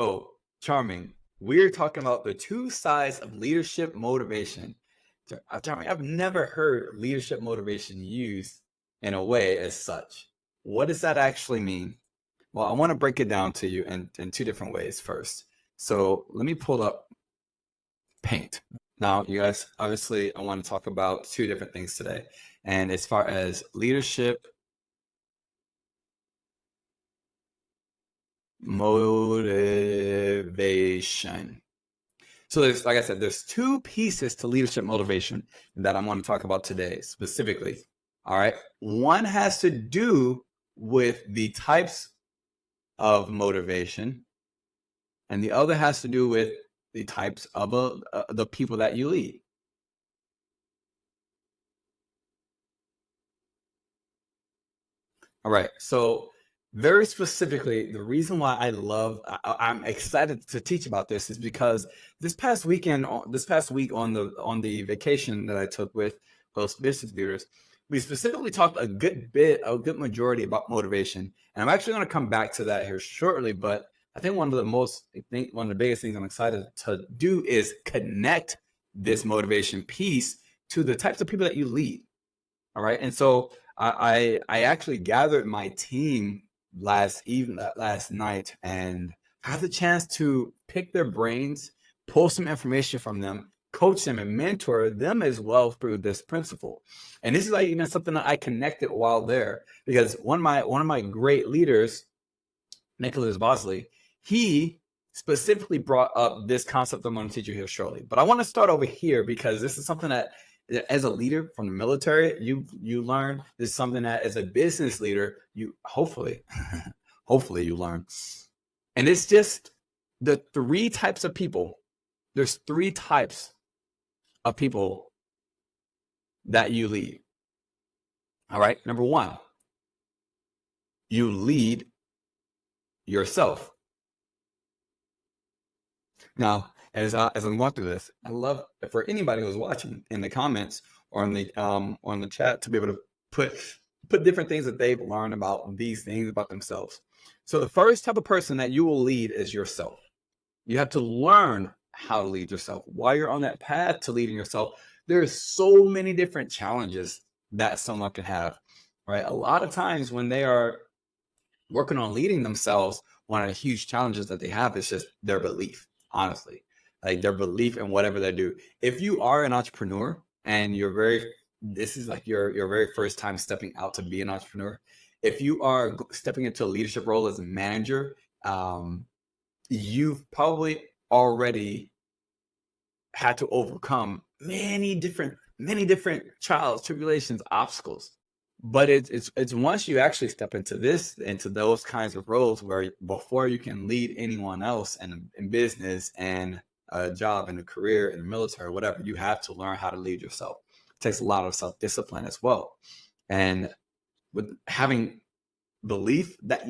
Oh, charming. We're talking about the two sides of leadership motivation. Charming, I've never heard leadership motivation used in a way as such. What does that actually mean? Well, I want to break it down to you in two different ways first. So let me pull up paint. Now, you guys, obviously, I want to talk about two different things today. And as far as leadership motivation. So there's, like I said, there's two pieces to leadership motivation that I want to talk about today specifically. All right. One has to do with the types of motivation, and the other has to do with the types of the people that you lead. All right. So very specifically, the reason why I'm excited to teach about this is because this past week on the vacation that I took with most business leaders, we specifically talked a good majority about motivation. And I'm actually going to come back to that here shortly. But I think one of the biggest things I'm excited to do is connect this motivation piece to the types of people that you lead. All right. And so I actually gathered my team last night and had the chance to pick their brains, pull some information from them, coach them and mentor them as well through this principle. And this is like even something that I connected while there, because one of my great leaders, Nicholas Bosley, he specifically brought up this concept I'm going to teach you here shortly. But I want to start over here because this is something that as a leader from the military, you learn. This is something that as a business leader, you hopefully you learn. And it's just the three types of people. There's three types of people that you lead. All right. Number one, you lead yourself. Now, as I'm going through this, I love for anybody who's watching in the comments or on the chat to be able to put different things that they've learned about these things about themselves. So the first type of person that you will lead is yourself. You have to learn how to lead yourself. While you're on that path to leading yourself, there's so many different challenges that someone can have, right? A lot of times when they are working on leading themselves, one of the huge challenges that they have is just their belief, honestly, like their belief in whatever they do. If you are an entrepreneur and this is like your very first time stepping out to be an entrepreneur, if you are stepping into a leadership role as a manager, you've probably already had to overcome many different trials, tribulations, obstacles. But it's once you actually step into those kinds of roles where before you can lead anyone else in business and a job and a career in the military, whatever, you have to learn how to lead yourself. It takes a lot of self-discipline as well. And with having belief that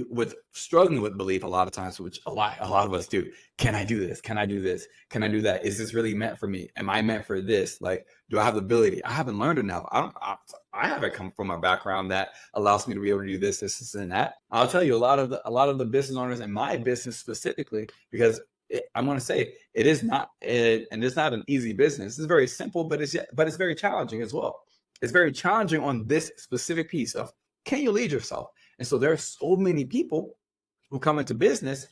with struggling with belief a lot of times, which a lot of us do. Can I do this? Can I do this? Can I do that? Is this really meant for me? Am I meant for this? Like, do I have the ability? I haven't learned enough. I haven't come from a background that allows me to be able to do this, and that. I'll tell you, a lot of the business owners in my business specifically, because I'm going to say it is not, and it's not an easy business. It's very simple, but it's very challenging as well. It's very challenging on this specific piece of, can you lead yourself? And so there are so many people who come into business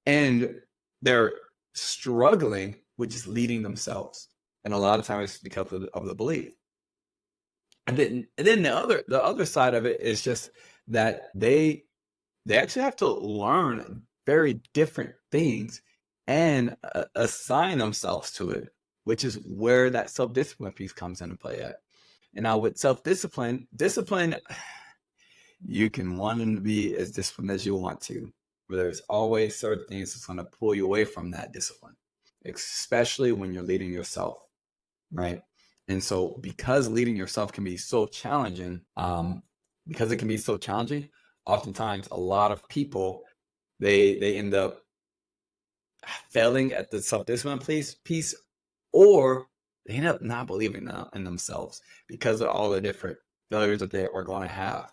and they're struggling with just leading themselves. And a lot of times it's because of the belief. And then the other side of it is just that they actually have to learn very different things and assign themselves to it, which is where that self-discipline piece comes into play at. And now with self-discipline, you can want to be as disciplined as you want to, but there's always certain things that's going to pull you away from that discipline, especially when you're leading yourself, right? And so because leading yourself can be so challenging, oftentimes a lot of people, they end up failing at the self-discipline piece, or they end up not believing in themselves because of all the different failures that they are going to have.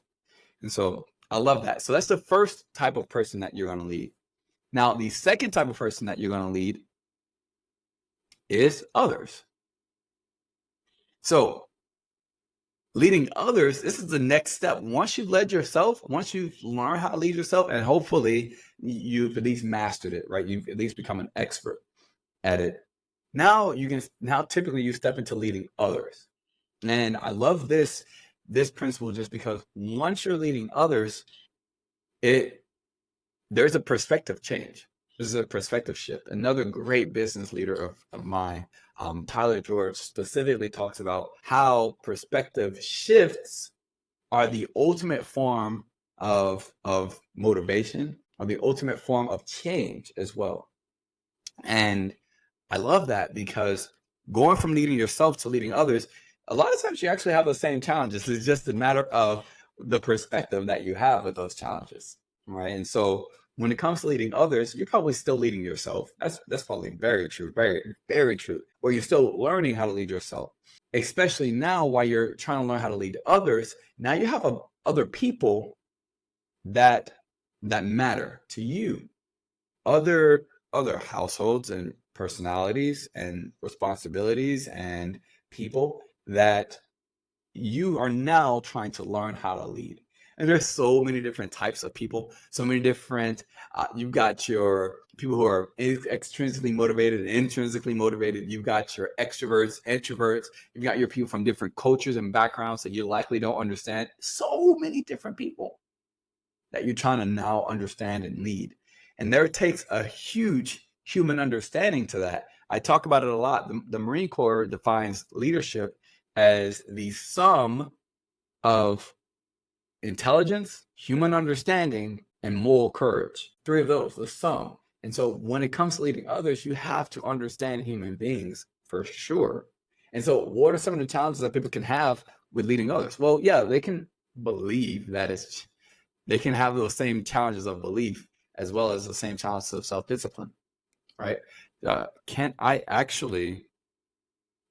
And so I love that. So that's the first type of person that you're going to lead. Now, the second type of person that you're going to lead is others. So leading others, this is the next step. Once you've led yourself, once you've learned how to lead yourself, and hopefully you've at least mastered it, right? You've at least become an expert at it. Now typically you step into leading others. And I love this principle just because once you're leading others, there's a perspective change. This is a perspective shift. Another great business leader of mine, Tyler George, specifically talks about how perspective shifts are the ultimate form of motivation, or the ultimate form of change as well. And I love that because going from leading yourself to leading others, a lot of times you actually have the same challenges. It's just a matter of the perspective that you have with those challenges, right? And so when it comes to leading others, you're probably still leading yourself. That's probably very true, very, very true. Or you're still learning how to lead yourself, especially now while you're trying to learn how to lead others. Now you have other people that matter to you, other households and personalities and responsibilities and people that you are now trying to learn how to lead. And there's so many different types of people, so many different, you've got your people who are extrinsically motivated and intrinsically motivated. You've got your extroverts, introverts. You've got your people from different cultures and backgrounds that you likely don't understand. So many different people that you're trying to now understand and lead. And there takes a huge human understanding to that. I talk about it a lot. The Marine Corps defines leadership as the sum of intelligence, human understanding, and moral courage. Three of those, the sum. And so when it comes to leading others, you have to understand human beings for sure. And so what are some of the challenges that people can have with leading others? Well, yeah, they can believe that they can have those same challenges of belief as well as the same challenges of self-discipline, right? Can I actually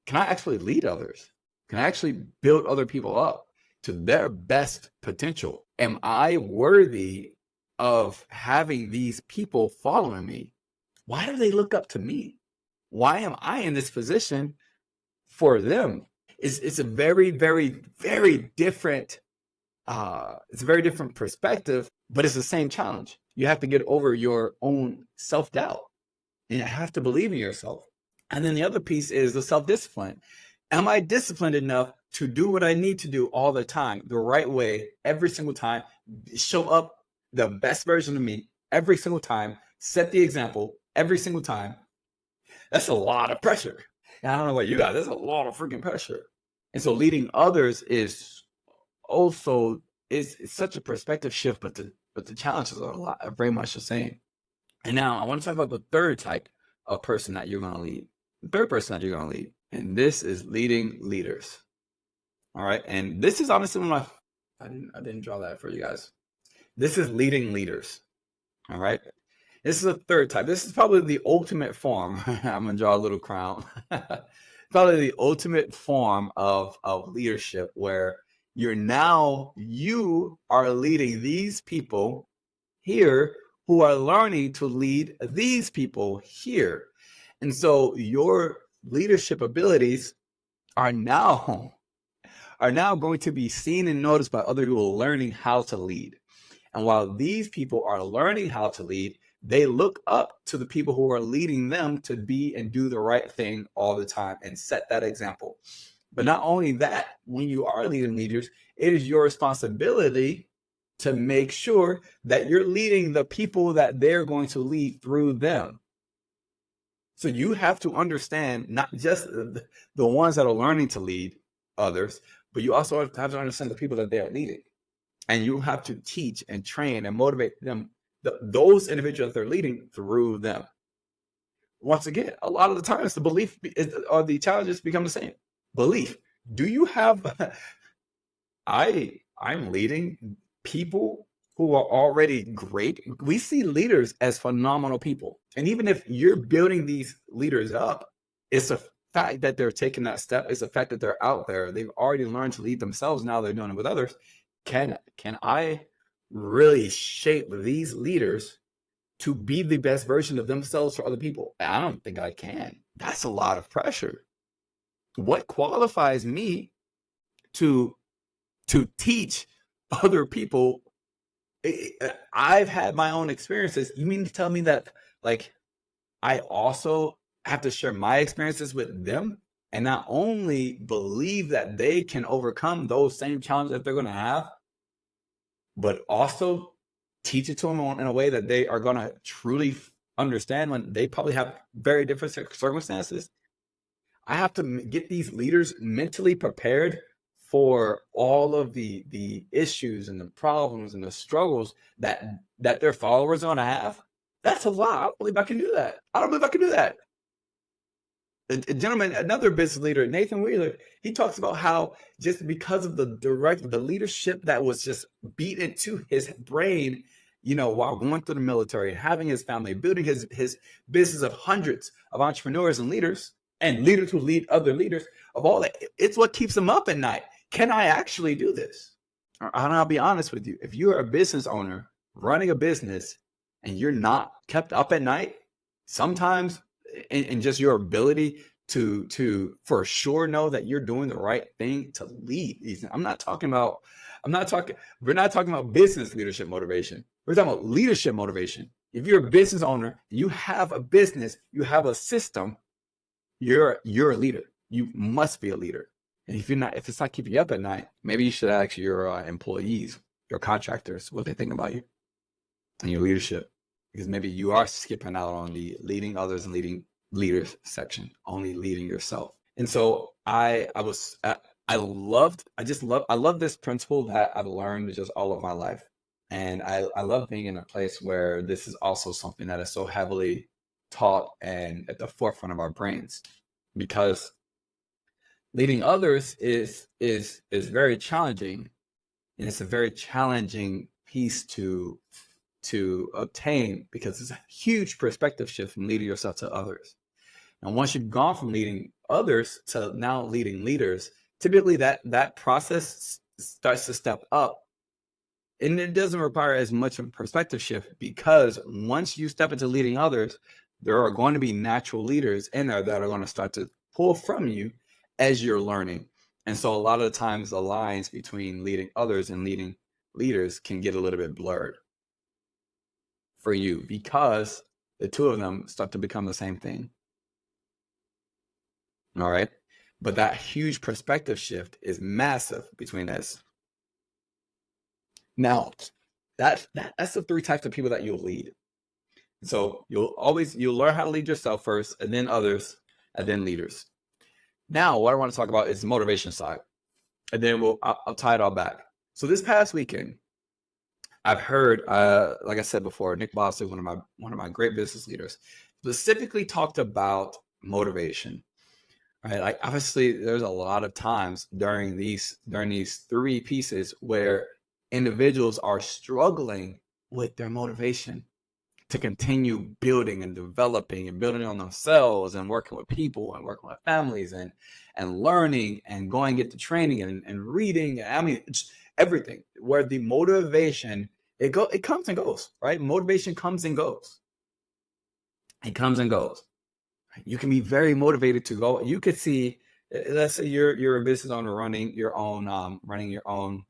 lead others? Can I actually build other people up to their best potential? Am I worthy of having these people following me? Why do they look up to me? Why am I in this position for them? It's a very, very, very different it's a very different perspective, but it's the same challenge. You have to get over your own self-doubt and you have to believe in yourself. And then the other piece is the self-discipline. Am I disciplined enough to do what I need to do all the time, the right way, every single time, show up the best version of me every single time, set the example every single time? That's a lot of pressure. And I don't know what you got. That's a lot of freaking pressure. And so leading others is also it's such a perspective shift, but the challenges are very much the same. And now I want to talk about the third type of person that you're going to lead. The third person that you're going to lead, and this is leading leaders. All right, and this is honestly one of my I didn't draw that for you guys. This is leading leaders. All right, this is a third type. This is probably the ultimate form. I'm gonna draw a little crown. Probably the ultimate form of leadership, where you are leading these people here who are learning to lead these people here. And so your leadership abilities are now going to be seen and noticed by other people learning how to lead. And while these people are learning how to lead, they look up to the people who are leading them to be and do the right thing all the time and set that example. But not only that, when you are leading leaders, it is your responsibility to make sure that you're leading the people that they're going to lead through them. So you have to understand not just the ones that are learning to lead others, but you also have to understand the people that they are leading. And you have to teach and train and motivate them, those individuals that they're leading through them. Once again, a lot of the times the belief or the challenges become the same. Belief. Do you have I'm leading people who are already great. We see leaders as phenomenal people. And even if you're building these leaders up, it's a fact that they're taking that step. It's a fact that they're out there. They've already learned to lead themselves. Now they're doing it with others. Can I really shape these leaders to be the best version of themselves for other people. I don't think I can. That's a lot of pressure. What qualifies me to teach other people? I've had my own experiences. You mean to tell me that, like, I also have to share my experiences with them, and not only believe that they can overcome those same challenges that they're going to have, but also teach it to them in a way that they are going to truly understand when they probably have very different circumstances? I have to get these leaders mentally prepared for all of the issues and the problems and the struggles that their followers are going to have. That's a lot. I don't believe I can do that. I don't believe I can do that. A gentleman, another business leader, Nathan Wheeler, he talks about how just because of the leadership that was just beat into his brain, while going through the military, having his family, building his business of hundreds of entrepreneurs and leaders who lead other leaders, of all that, it's what keeps him up at night. Can I actually do this? And I'll be honest with you. If you're a business owner running a business and you're not kept up at night, sometimes in just your ability to for sure know that you're doing the right thing to lead. We're not talking about business leadership motivation. We're talking about leadership motivation. If you're a business owner, you have a business, you have a system, you're a leader. You must be a leader. And if it's not keeping you up at night, maybe you should ask your employees, your contractors, what they think about you and your leadership. Because maybe you are skipping out on the leading others and leading leaders section, only leading yourself. And so I love this principle that I've learned just all of my life. And I love being in a place where this is also something that is so heavily taught and at the forefront of our brains, because leading others is very challenging, and it's a very challenging piece to obtain, because it's a huge perspective shift from leading yourself to others. And once you've gone from leading others to now leading leaders, typically that process starts to step up, and it doesn't require as much of a perspective shift, because once you step into leading others, there are going to be natural leaders in there that are going to start to pull from you as you're learning. And so a lot of the times the lines between leading others and leading leaders can get a little bit blurred for you, because the two of them start to become the same thing. All right. But that huge perspective shift is massive between this. Now, that's the three types of people that you'll lead. So you'll learn how to lead yourself first, and then others, and then leaders. Now, what I want to talk about is the motivation side, and then I'll tie it all back. So this past weekend, I've heard, like I said before, Nick Boston, one of my great business leaders, specifically talked about motivation. Right? Like, obviously, there's a lot of times during these three pieces where individuals are struggling with their motivation to continue building and developing and building on themselves and working with people and working with families and learning and going get the training and reading. I mean, it's everything, where the motivation, it comes and goes, right? Motivation comes and goes. It comes and goes. You can be very motivated to go. You could see, let's say you're a business owner running your own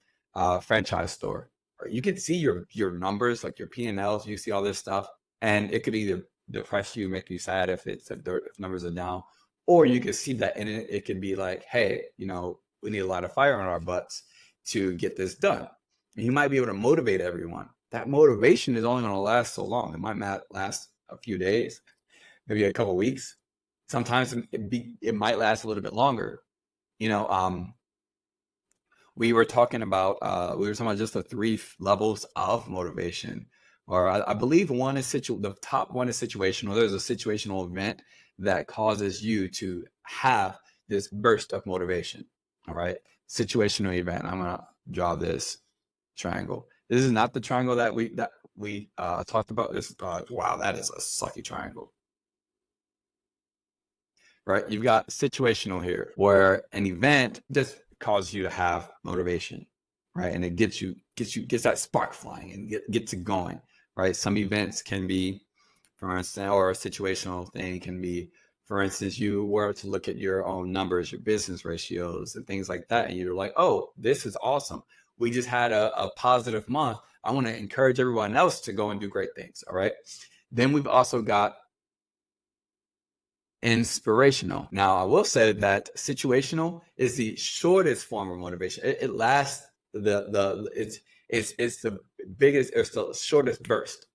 franchise store. You can see your numbers, like your P&Ls. You see all this stuff, and it could either depress you, make you sad if numbers are down, or you can see that in it. It could be like, hey, we need a lot of fire on our butts to get this done. And you might be able to motivate everyone. That motivation is only going to last so long. It might not last a few days, maybe a couple of weeks. Sometimes it might last a little bit longer. We were talking about just the three levels of motivation, or I believe the top one is situational. There's a situational event that causes you to have this burst of motivation. All right, situational event. I'm gonna draw this triangle. This is not the triangle that we talked about. This wow, that is a sucky triangle. Right, you've got situational here, where an event just causes you to have motivation, right? And it gets that spark flying and gets it going, right? Some events can be, for instance, or a situational thing can be, for instance, you were to look at your own numbers, your business ratios and things like that. And you're like, oh, this is awesome. We just had a positive month. I want to encourage everyone else to go and do great things. All right. Then we've also got inspirational. Now, I will say that situational is the shortest form of motivation. It lasts it's the biggest, it's the shortest burst.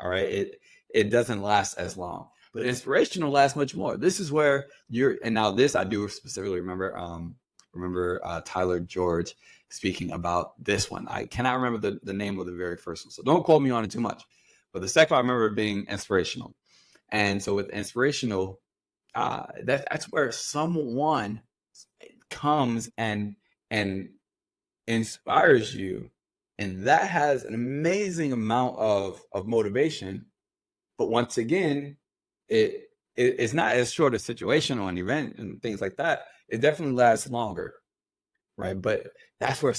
All right. It doesn't last as long. But inspirational lasts much more. This is where and now this I do specifically remember Tyler George speaking about this one. I cannot remember the name of the very first one, so don't quote me on it too much. But the second one I remember being inspirational. And so with inspirational, that's where someone comes and inspires you, and that has an amazing amount of motivation. But once again, it's not as short a situational an event and things like that. It definitely lasts longer, right? But that's where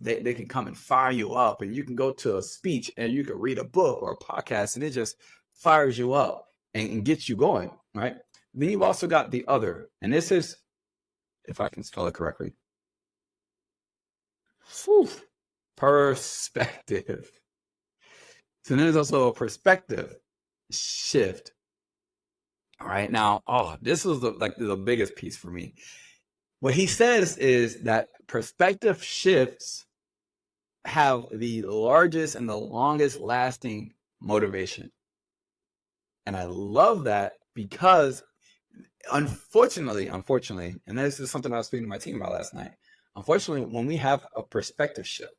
they can come and fire you up, and you can go to a speech and you can read a book or a podcast, and it just fires you up and gets you going, right? Then you've also got the other, and this is, if I can spell it correctly, perspective. So then there's also a perspective shift. All right. Now, this was the biggest piece for me. What he says is that perspective shifts have the largest and the longest lasting motivation. And I love that because unfortunately, and this is something I was speaking to my team about last night. Unfortunately, when we have a perspective shift,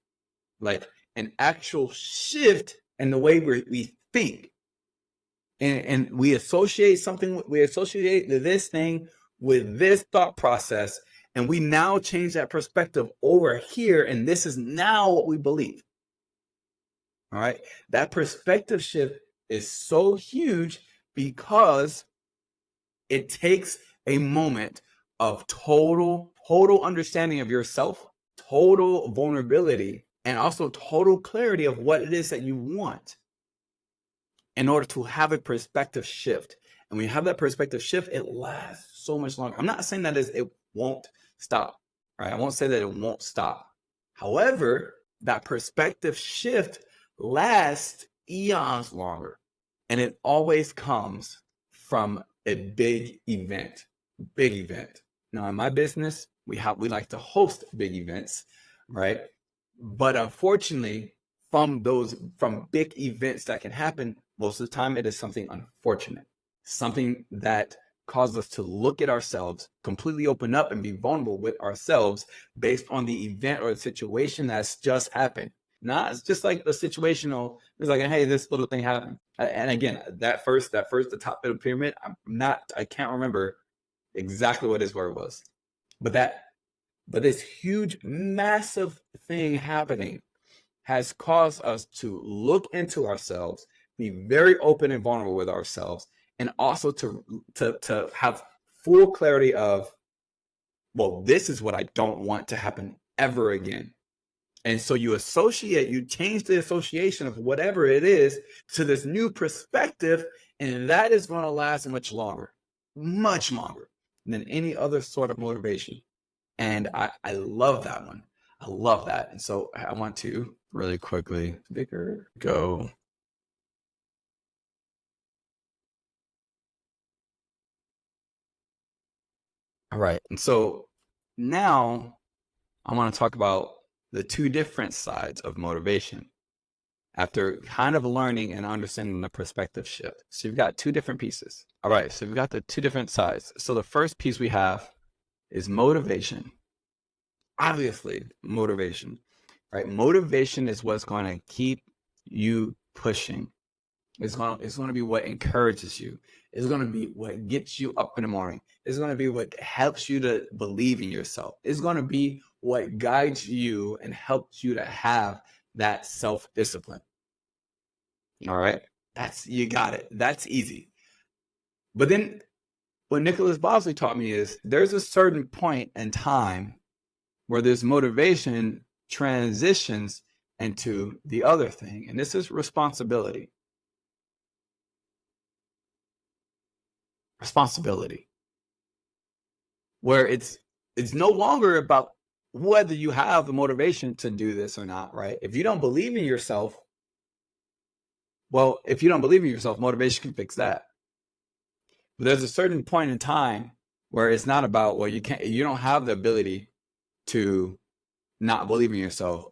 like an actual shift in the way we think, and we associate this thing with this thought process, and we now change that perspective over here, and this is now what we believe. All right, that perspective shift is so huge because it takes a moment of total understanding of yourself, total vulnerability, and also total clarity of what it is that you want in order to have a perspective shift. And when you have that perspective shift, it lasts so much longer. I'm not saying that it won't stop, right? I won't say that it won't stop. However, that perspective shift lasts eons longer. And it always comes from a big event. Now, in my business, we like to host big events, right? But unfortunately, from big events that can happen, most of the time it is something unfortunate, something that causes us to look at ourselves, completely open up and be vulnerable with ourselves based on the event or the situation that's just happened. Not it's just like the situational. It's like, hey, this little thing happened. And again, the top of the pyramid, I can't remember exactly what his word was, but this huge, massive thing happening has caused us to look into ourselves, be very open and vulnerable with ourselves, and also to have full clarity of, well, this is what I don't want to happen ever again. And so you change the association of whatever it is to this new perspective, and that is going to last much longer than any other sort of motivation. And I love that one. I love that. And so I want to really quickly go. All right. And so now I want to talk about the two different sides of motivation after kind of learning and understanding the perspective shift. So you've got two different pieces. All right. So we've got the two different sides. So the first piece we have is motivation. Obviously, motivation, right? Motivation is what's going to keep you pushing. It's going to be what encourages you. It's going to be what gets you up in the morning. It's going to be what helps you to believe in yourself. It's going to be what guides you and helps you to have that self-discipline. All right. You got it. That's easy. But then what Nicholas Bosley taught me is there's a certain point in time where this motivation transitions into the other thing, and this is responsibility. Responsibility, where it's no longer about whether you have the motivation to do this or not, right? If you don't believe in yourself, well, if you don't believe in yourself, motivation can fix that. But there's a certain point in time where it's not about, well, you don't have the ability to not believe in yourself.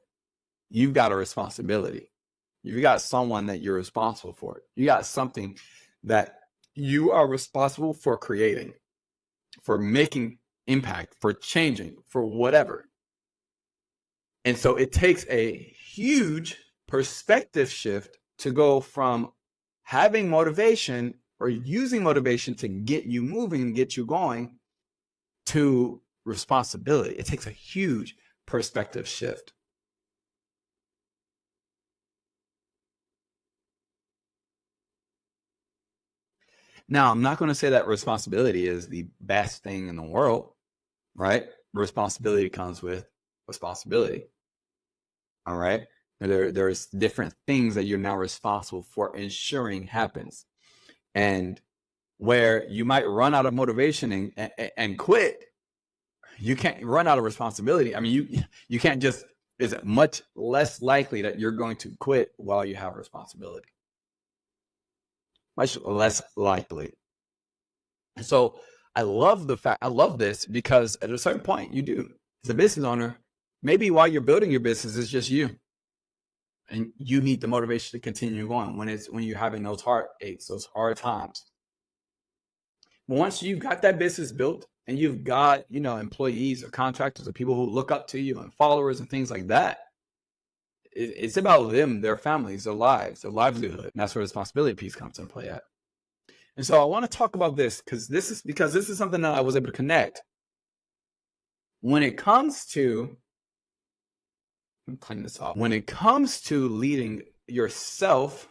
You've got a responsibility. You've got someone that you're responsible for. You got something that you are responsible for creating, for making impact, for changing, for whatever. And so it takes a huge perspective shift to go from having motivation or using motivation to get you moving and get you going to responsibility. It takes a huge perspective shift. Now, I'm not going to say that responsibility is the best thing in the world, right? Responsibility comes with responsibility. All right. There's different things that you're now responsible for ensuring happens. And where you might run out of motivation and quit, you can't run out of responsibility. I mean, you can't just, it's much less likely that you're going to quit while you have responsibility. Much less likely. So I love this because at a certain point you do, as a business owner, maybe while you're building your business, it's just you. And you need the motivation to continue going when you're having those heartaches, those hard times. Once you've got that business built and you've got, employees or contractors or people who look up to you and followers and things like that, it's about them, their families, their lives, their livelihood. And that's where the responsibility piece comes into play at. And so I want to talk about this because this is something that I was able to connect. When it comes to, let me clean this off. When it comes to leading yourself,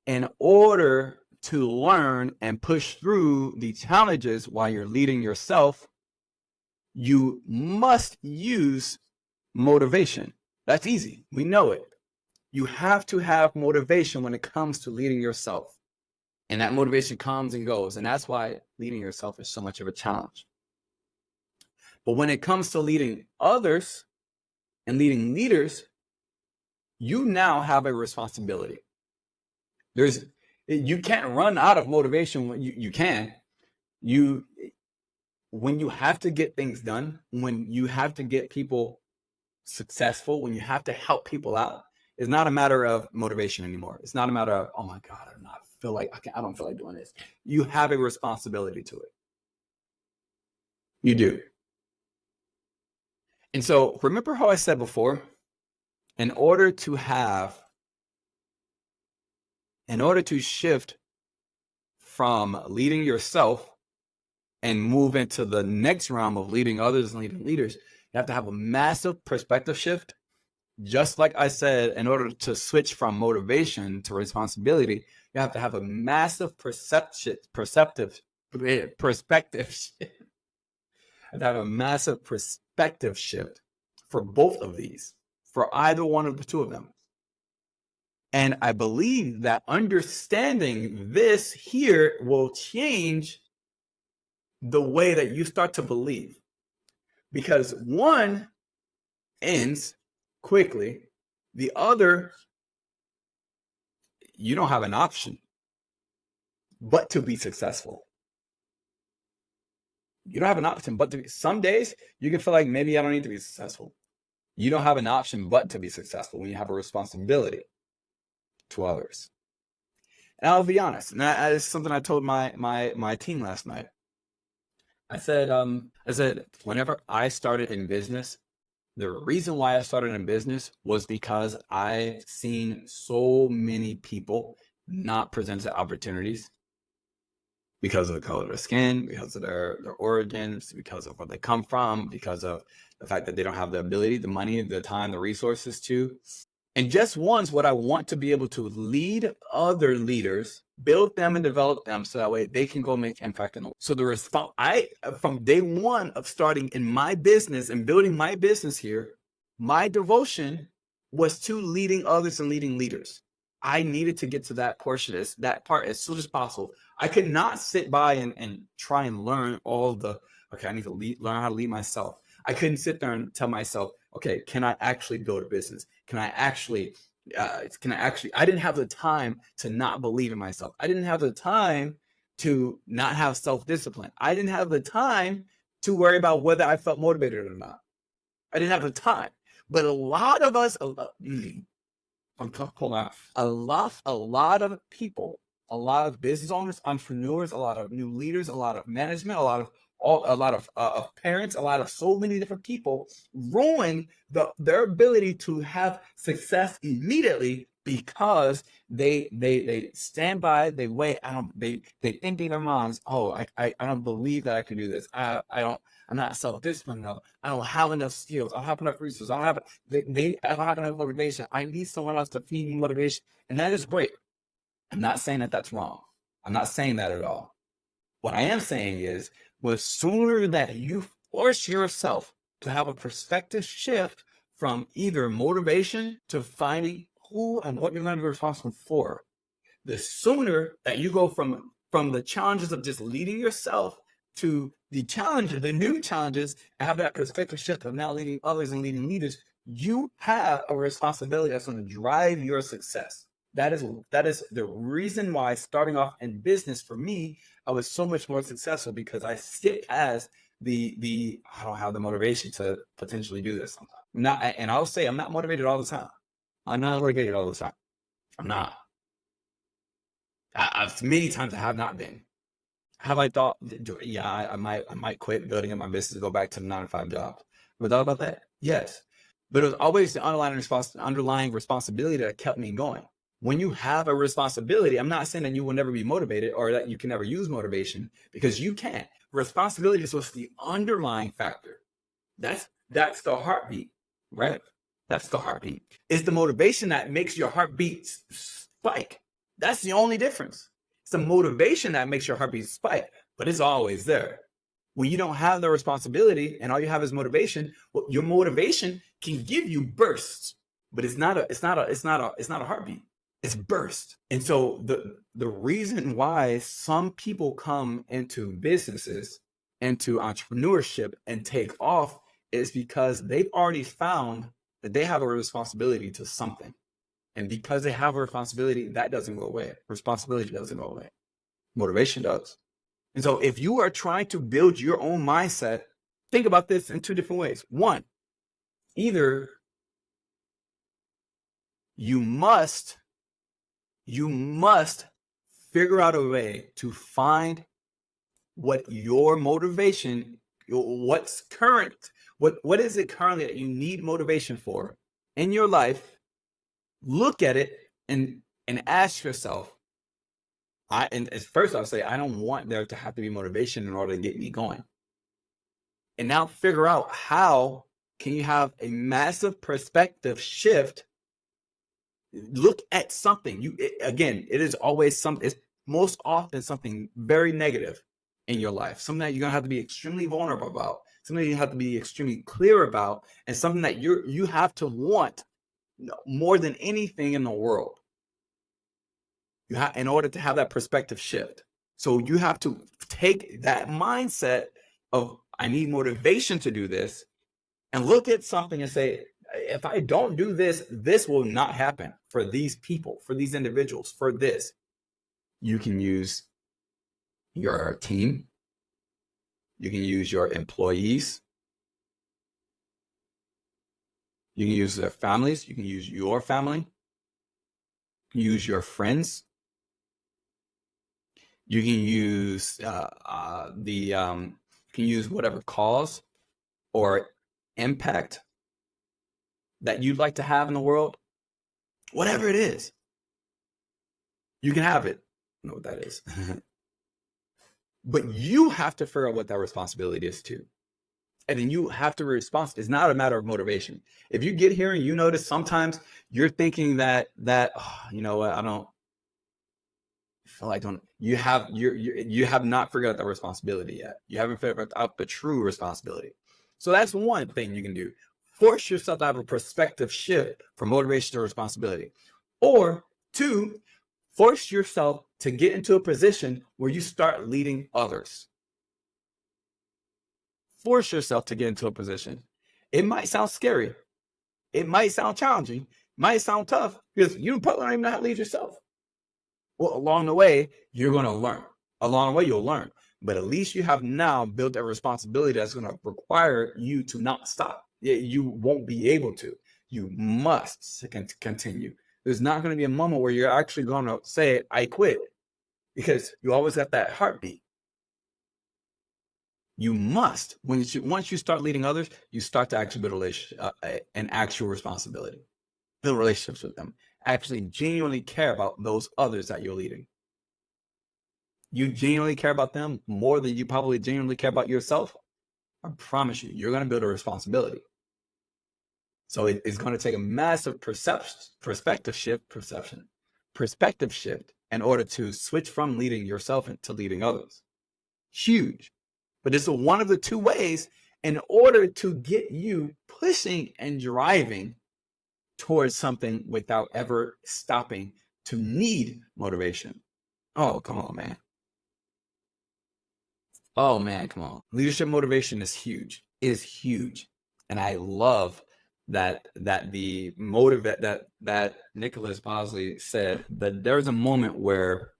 in order to learn and push through the challenges while you're leading yourself, you must use motivation. That's easy. We know it. You have to have motivation when it comes to leading yourself. And that motivation comes and goes. And that's why leading yourself is so much of a challenge. But when it comes to leading others and leading leaders, you now have a responsibility. You can't run out of motivation. When you can. When you have to get things done, when you have to get people successful, when you have to help people out, it's not a matter of motivation anymore. It's not a matter of, oh my God, I don't feel like doing this. You have a responsibility to it. You do. And so remember how I said before, in order to shift from leading yourself and move into the next realm of leading others and leading leaders, you have to have a massive perspective shift. Just like I said, in order to switch from motivation to responsibility, you have to have a massive perspective shift. And have a massive perspective shift for both of these, for either one of the two of them. And I believe that understanding this here will change the way that you start to believe. Because one ends quickly, the other, you don't have an option but to be successful. You don't have an option but to be. Some days you can feel like maybe I don't need to be successful. You don't have an option but to be successful when you have a responsibility to others. And I'll be honest, and that is something I told my team last night. I said, whenever I started in business, the reason why I started in business was because I've seen so many people not presented opportunities because of the color of their skin, because of their origins, because of where they come from, because of the fact that they don't have the ability, the money, the time, the resources to. And just once, what I want to be able to lead other leaders, build them and develop them so that way they can go make impact in the world. So the response, from day one of starting in my business and building my business here, My devotion was to leading others and leading leaders. I needed to get to that portion, that part as soon as possible. I could not sit by and try and learn all the, okay, I need to learn how to lead myself. I couldn't sit there and tell myself, okay, can I actually build a business? Can I actually, I didn't have the time to not believe in myself. I didn't have the time to not have self-discipline. I didn't have the time to worry about whether I felt motivated or not. I didn't have the time. But a lot of us, a lot of people, a lot of business owners, entrepreneurs, a lot of new leaders, a lot of management, a lot of parents, a lot of so many different people ruin their ability to have success immediately because they stand by, they wait, they think in their minds, oh, I don't believe that I can do this. I'm not self-disciplined enough. I don't have enough skills. I don't have enough resources. I don't have enough motivation. I need someone else to feed me motivation. And that is great. I'm not saying that that's wrong. I'm not saying that at all. What I am saying is, the sooner that you force yourself to have a perspective shift from either motivation to finding who and what you're going to be responsible for, the sooner that you go from the challenges of just leading yourself to the challenges, the new challenges, and have that perspective shift of now leading others and leading leaders, you have a responsibility that's going to drive your success. That is the reason why starting off in business for me, I was so much more successful, because I sit as the I don't have the motivation to potentially do this. And I'll say I'm not motivated all the time. I'm not motivated all the time. I'm not. Many times I have not been. Have I thought, yeah, I might quit building up my business, go back to the 9-to-5 job? Have I thought about that? Yes. But it was always the underlying responsibility that kept me going. When you have a responsibility, I'm not saying that you will never be motivated or that you can never use motivation, because you can't. Responsibility is what's the underlying factor. That's the heartbeat, right? That's the heartbeat. It's the motivation that makes your heartbeat spike. That's the only difference. It's the motivation that makes your heartbeat spike, but it's always there. When you don't have the responsibility and all you have is motivation, well, your motivation can give you bursts, but it's not a heartbeat. It's burst. And so the reason why some people come into businesses, into entrepreneurship and take off, is because they've already found that they have a responsibility to something. And because they have a responsibility, that doesn't go away. Responsibility doesn't go away. Motivation does. And so if you are trying to build your own mindset, think about this in two different ways. One, either you must figure out a way to find what your motivation, what is it currently that you need motivation for in your life. Look at it and ask yourself, and first I'll say, I don't want there to have to be motivation in order to get me going. And now figure out, how can you have a massive perspective shift? Look at something. It is always something. It's most often something very negative in your life, something that you're gonna have to be extremely vulnerable about, something you have to be extremely clear about, and something that you have to want more than anything in the world. In order to have that perspective shift. So you have to take that mindset of, I need motivation to do this, and look at something and say, if I don't do this, this will not happen for these people, for these individuals, for this. You can use your team. You can use your employees. You can use their families. You can use your family. You can use your friends. You can use whatever cause or impact that you'd like to have in the world. Whatever it is, you can have it. I don't know what that is. But you have to figure out what that responsibility is too. And then you have to respond. It's not a matter of motivation. If you get here and you notice sometimes you're thinking that you know what, I don't feel like you have not figured out the responsibility yet. You haven't figured out the true responsibility. So that's one thing you can do. force yourself to have a perspective shift from motivation to responsibility. Or 2, force yourself to get into a position where you start leading others. Force yourself to get into a position. It might sound scary. It might sound challenging. It might sound tough because you probably don't even know how to lead yourself. Well, along the way, you're going to learn. Along the way, you'll learn. But at least you have now built a responsibility that's going to require you to not stop. You won't be able to. You must continue. There's not going to be a moment where you're actually going to say, I quit, because you always got that heartbeat. You must. Once you start leading others, you start to actually build a relationship, an actual responsibility. Build relationships with them. Actually genuinely care about those others that you're leading. You genuinely care about them more than you probably genuinely care about yourself. I promise you, you're going to build a responsibility. So it's going to take a massive perspective shift in order to switch from leading yourself to leading others. Huge. But this is one of the 2 ways in order to get you pushing and driving towards something without ever stopping to need motivation. Oh, come on, man. Oh, man, come on. Leadership motivation is huge. It is huge. And I love that the motive that Nicholas Bosley said that there's a moment where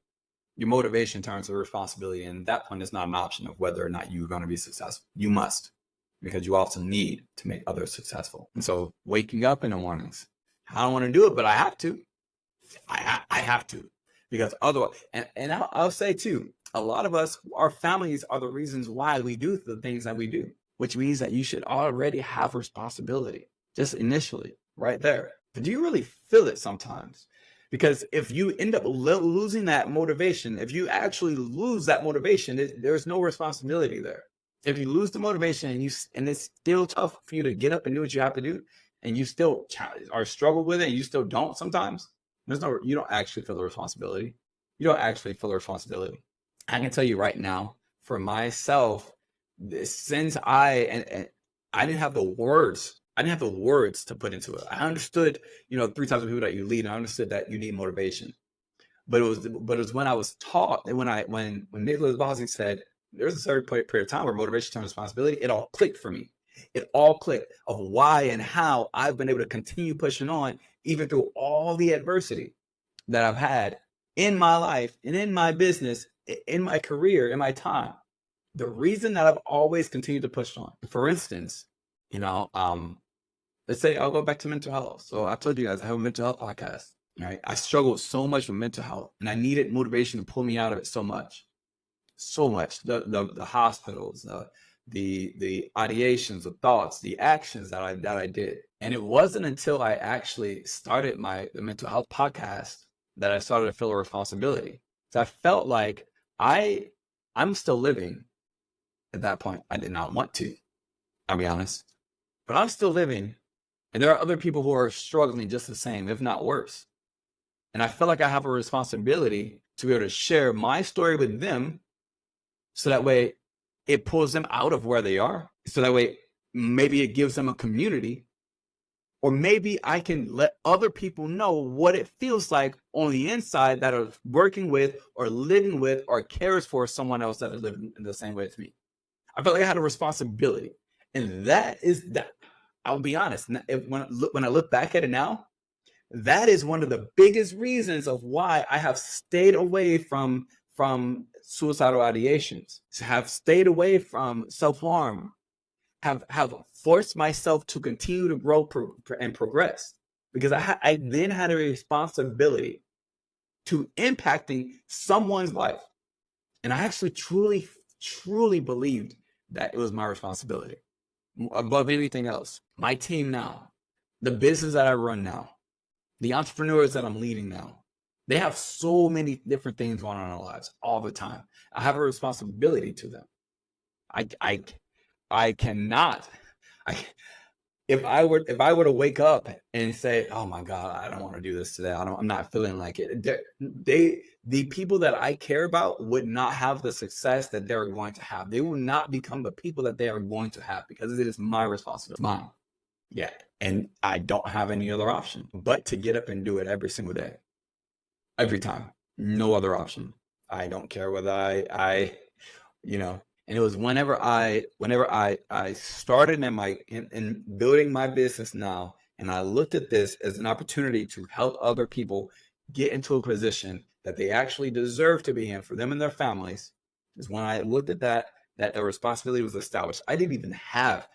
your motivation turns to responsibility, and that point is not an option of whether or not you're going to be successful. You must, because you also need to make others successful. And so waking up in the mornings, I don't want to do it, but I have to. I have to, because otherwise, and I'll say too, a lot of us, our families are the reasons why we do the things that we do, which means that you should already have responsibility just initially right there. But do you really feel it sometimes? Because if you end up losing that motivation, if you actually lose that motivation, there's no responsibility there. If you lose the motivation and it's still tough for you to get up and do what you have to do, and you still are struggle with it, and you still don't sometimes, you don't actually feel the responsibility. You don't actually feel the responsibility. I can tell you right now, for myself, since I didn't have the words. I didn't have the words to put into it. I understood, 3 types of people that you lead, and I understood that you need motivation. But it was when I was taught, and when Nicholas Bosley said there's a certain period of time where motivation turns responsibility, it all clicked for me. It all clicked of why and how I've been able to continue pushing on even through all the adversity that I've had in my life and in my business, in my career, in my time. The reason that I've always continued to push on, for instance, let's say I'll go back to mental health. So I told you guys I have a mental health podcast, right? I struggled so much with mental health, and I needed motivation to pull me out of it so much. The hospitals, the ideations, the thoughts, the actions that I did. And it wasn't until I actually started the mental health podcast that I started to feel a responsibility. So I felt like I'm still living at that point. I did not want to, I'll be honest, but I'm still living. And there are other people who are struggling just the same, if not worse. And I feel like I have a responsibility to be able to share my story with them, so that way it pulls them out of where they are. So that way maybe it gives them a community, or maybe I can let other people know what it feels like on the inside that are working with or living with or cares for someone else that is living in the same way as me. I felt like I had a responsibility. And that I'll be honest, when I look back at it now, that is one of the biggest reasons of why I have stayed away from suicidal ideations, have stayed away from self-harm, have forced myself to continue to grow and progress, because I then had a responsibility to impacting someone's life. And I actually truly believed that it was my responsibility above anything else. My team now, the business that I run now, the entrepreneurs that I'm leading now, they have so many different things going on in their lives all the time. I have a responsibility to them. I cannot. If I were to wake up and say, "Oh my God, I don't want to do this today. I'm not feeling like it." The people that I care about would not have the success that they're going to have. They will not become the people that they are going to have, because it is my responsibility. Mine. Yeah. And I don't have any other option but to get up and do it every single day, every time. No other option. I don't care whether you know, and it was whenever I started in building my business now, and I looked at this as an opportunity to help other people get into a position that they actually deserve to be in for them and their families, is when I looked at that the responsibility was established. I didn't even have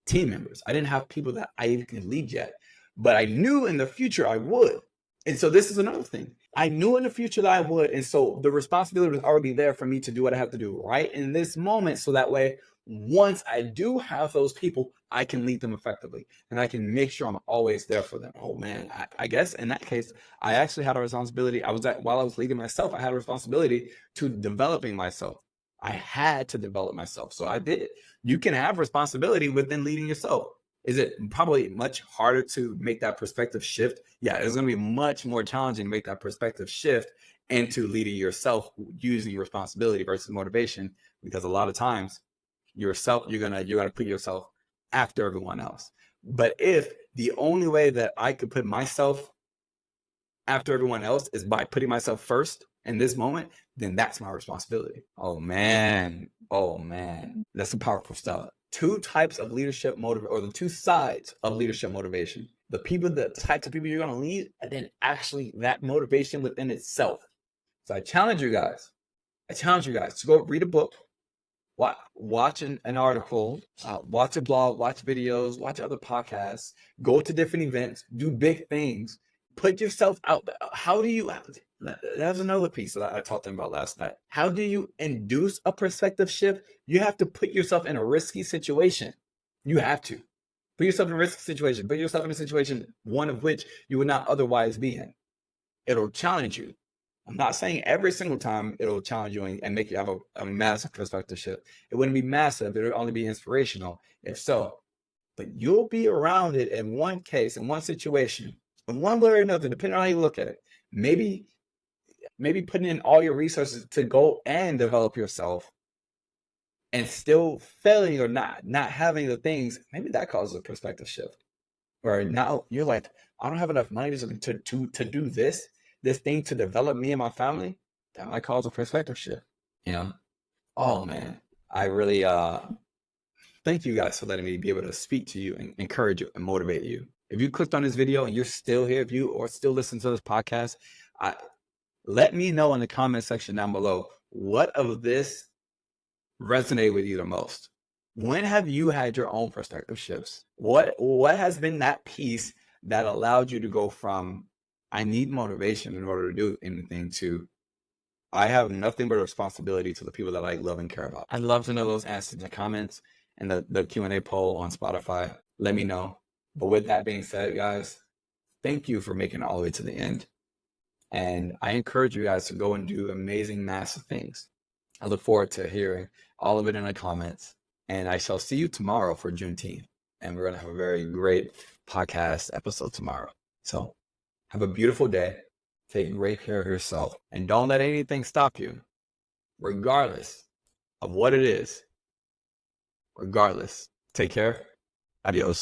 team members. I didn't have people that I even could lead yet, but I knew in the future I would. And so this is another thing. I knew in the future that I would. And so the responsibility was already there for me to do what I have to do right in this moment. So that way, once I do have those people, I can lead them effectively and I can make sure I'm always there for them. Oh man, I guess in that case, I actually had a responsibility. While I was leading myself, I had a responsibility to developing myself. I had to develop myself. So I did. You can have responsibility within leading yourself. Is it probably much harder to make that perspective shift? Yeah, it's going to be much more challenging to make that perspective shift into leading yourself using responsibility versus motivation, because a lot of times you're gonna put yourself after everyone else. But if the only way that I could put myself after everyone else is by putting myself first in this moment, then that's my responsibility. Oh man. That's some powerful stuff. Two types of leadership or the two sides of leadership motivation. The types of people you're going to lead, and then actually that motivation within itself. So I challenge you guys to go read a book, watch an article, watch a blog, watch videos, watch other podcasts, go to different events, do big things, put yourself out there. How do you, that's another piece that I talked to them about last night. How do you induce a perspective shift? You have to put yourself in a risky situation. You have to put yourself in a risky situation. Put yourself in a situation, one of which you would not otherwise be in. It'll challenge you. I'm not saying every single time it'll challenge you and make you have a massive perspective shift. It wouldn't be massive. It would only be inspirational, if so. But you'll be around it in one case, in one situation, in one way or another, depending on how you look at it. Maybe putting in all your resources to go and develop yourself and still failing or not having the things, maybe that causes a perspective shift. Where now you're like, I don't have enough money to do this thing to develop me and my family. That might cause a perspective shift. You know? Oh man. I really thank you guys for letting me be able to speak to you and encourage you and motivate you. If you clicked on this video and you're still here, if you or still listen to this podcast, let me know in the comment section down below what of this resonated with you the most. When have you had your own perspective shifts? What has been that piece that allowed you to go from I need motivation in order to do anything to I have nothing but responsibility to the people that I love and care about? I'd love to know those answers in the comments and the Q&A poll on Spotify. Let me know. But with that being said, guys, thank you for making it all the way to the end. And I encourage you guys to go and do amazing, massive things. I look forward to hearing all of it in the comments. And I shall see you tomorrow for Juneteenth. And we're going to have a very great podcast episode tomorrow. So have a beautiful day. Take great care of yourself. And don't let anything stop you, regardless of what it is. Regardless. Take care. Adios.